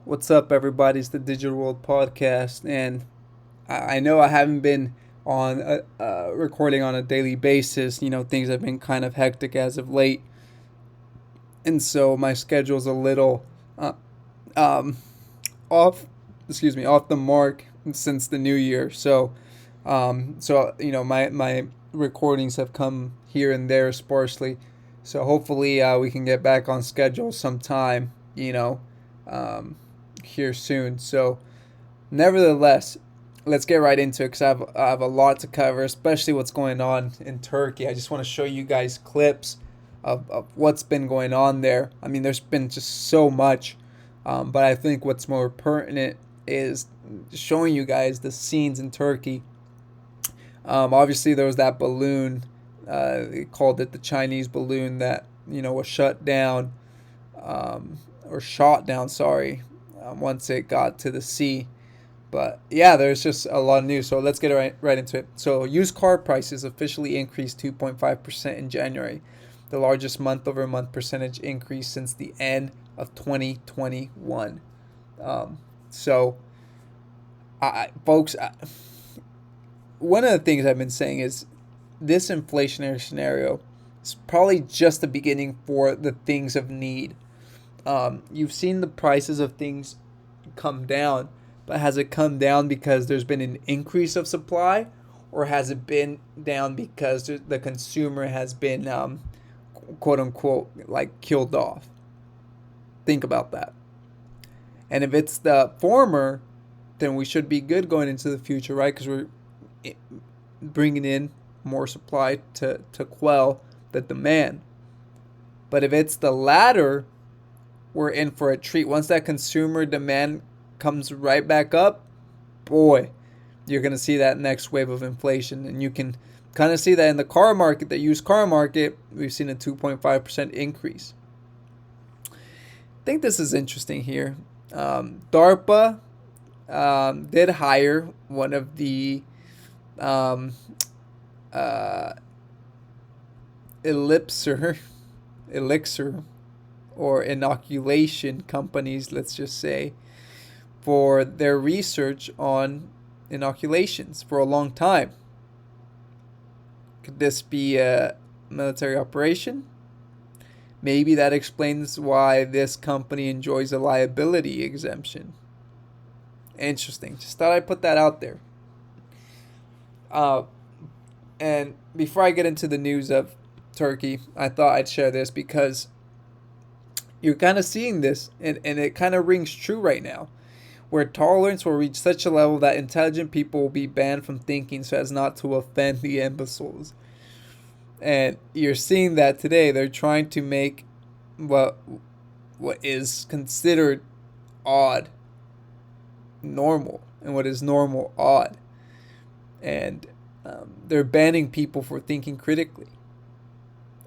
What's up, everybody? It's the Digital World Podcast, and I know I haven't been on recording on a daily basis. Things have been kind of hectic as of late, and so my schedule's a little uh, um, off. Excuse me, off the mark since the new year. So my recordings have come here and there sparsely. So hopefully we can get back on schedule sometime. Um, here soon. So, nevertheless, let's get right into it because I have a lot to cover, especially what's going on in Turkey. I just want to show you guys clips of what's been going on there. I mean, there's been just so much, but I think what's more pertinent is showing you guys the scenes in Turkey. Obviously, there was that balloon. They called it the Chinese balloon that was shut down or shot down. Sorry, once it got to the sea. But yeah, there's just a lot of news. So let's get right into it. So used car prices officially increased 2.5% in January, the largest month over month percentage increase since the end of 2021. So, folks, one of the things I've been saying is this inflationary scenario is probably just the beginning for the things of need. You've seen the prices of things come down, but has it come down because there's been an increase of supply, or has it been down because the consumer has been, quote unquote, like killed off? Think about that. And if it's the former, then we should be good going into the future, right? Because we're bringing in more supply to quell the demand. But if it's the latter, we're in for a treat. Once that consumer demand comes right back up, boy, you're going to see that next wave of inflation. And you can kind of see that in the car market, the used car market, we've seen a 2.5% increase. I think this is interesting here. DARPA did hire one of the um, uh, elixir or inoculation companies, let's just say, for their research on inoculations for a long time. Could this be a military operation? Maybe that explains why this company enjoys a liability exemption. Interesting. Just thought I'd put that out there. Uh, and before I get into the news of Turkey, I thought I'd share this because you're kind of seeing this, and it kind of rings true right now, where tolerance will reach such a level that intelligent people will be banned from thinking so as not to offend the imbeciles. And you're seeing that today. They're trying to make what is considered odd normal, and what is normal odd. And they're banning people for thinking critically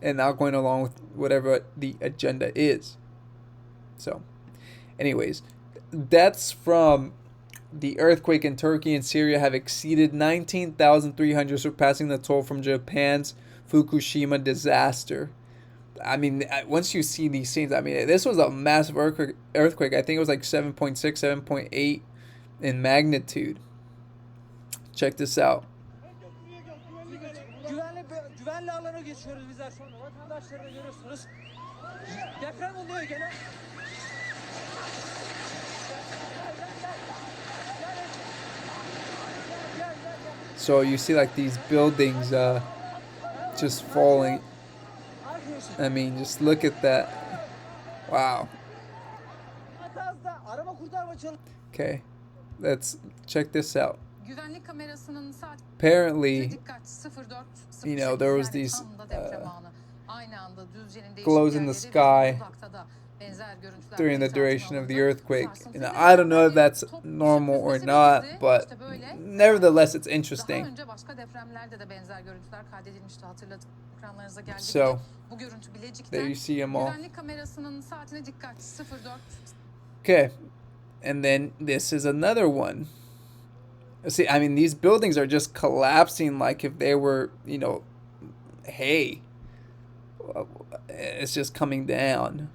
and not going along with whatever the agenda is. So, anyways, deaths from the earthquake in Turkey and Syria have exceeded 19,300, surpassing the toll from Japan's Fukushima disaster. I mean, once you see these scenes, I mean, this was a massive earthquake. I think it was like 7.6, 7.8 in magnitude. Check this out. Güvenli alana geçiyoruz bizler şu anda. Vatandaşları da görüyorsunuz. Deprem oluyor gene. So you see like these buildings just falling. I mean, just look at that. Wow. Okay, let's check this out. Apparently, there was these glows in the sky during the duration of the earthquake. And I don't know if that's normal or not, but nevertheless, it's interesting. So, there you see them all. Okay, and then this is another one. See, I mean, these buildings are just collapsing like if they were, hay. It's just coming down.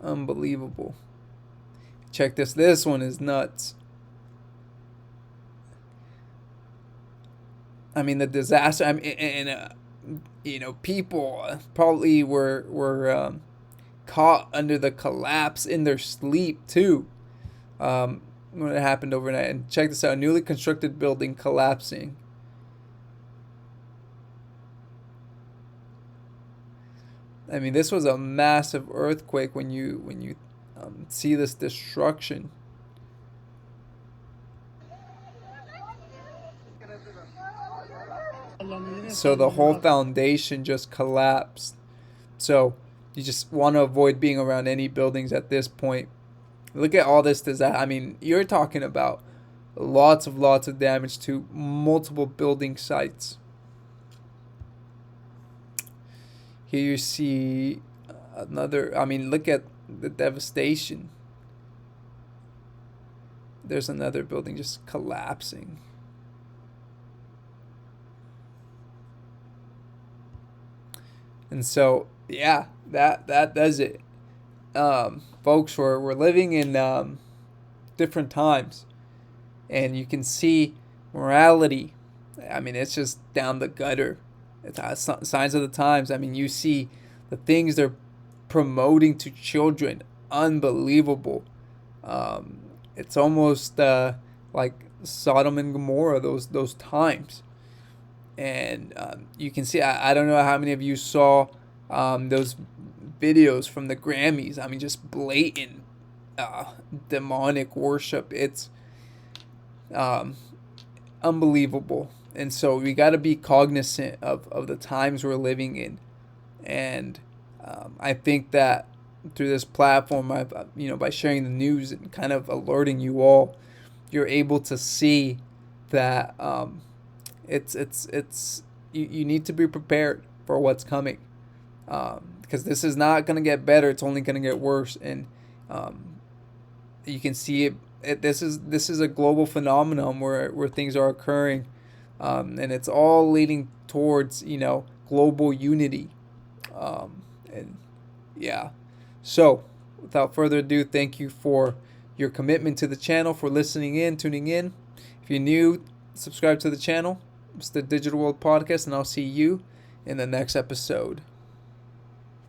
Unbelievable. Check this. This one is nuts. I mean, the disaster. I mean, people probably were caught under the collapse in their sleep too. When it happened overnight. And check this out: a newly constructed building collapsing. I mean, this was a massive earthquake. When you see this destruction. So the whole foundation just collapsed. So you just want to avoid being around any buildings at this point. Look at all this disaster. I mean, you're talking about lots of damage to multiple building sites. Here you see another. I mean, look at the devastation. There's another building just collapsing. And so, yeah, that does it. Folks, we're living in different times, and you can see morality. I mean, it's just down the gutter. It's signs of the times. I mean, you see the things they're promoting to children. Unbelievable. It's almost like Sodom and Gomorrah. Those times. And you can see, I don't know how many of you saw those videos from the Grammys. I mean, just blatant demonic worship. It's unbelievable. And so we got to be cognizant of the times we're living in. And I think that through this platform, by sharing the news and kind of alerting you all, you're able to see that you need to be prepared for what's coming, because this is not going to get better. It's only going to get worse. And you can see it. This is a global phenomenon where things are occurring, and it's all leading towards global unity, and yeah. So without further ado, thank you for your commitment to the channel, for tuning in. If you're new, subscribe to the channel. It's the Digital World Podcast, and I'll see you in the next episode.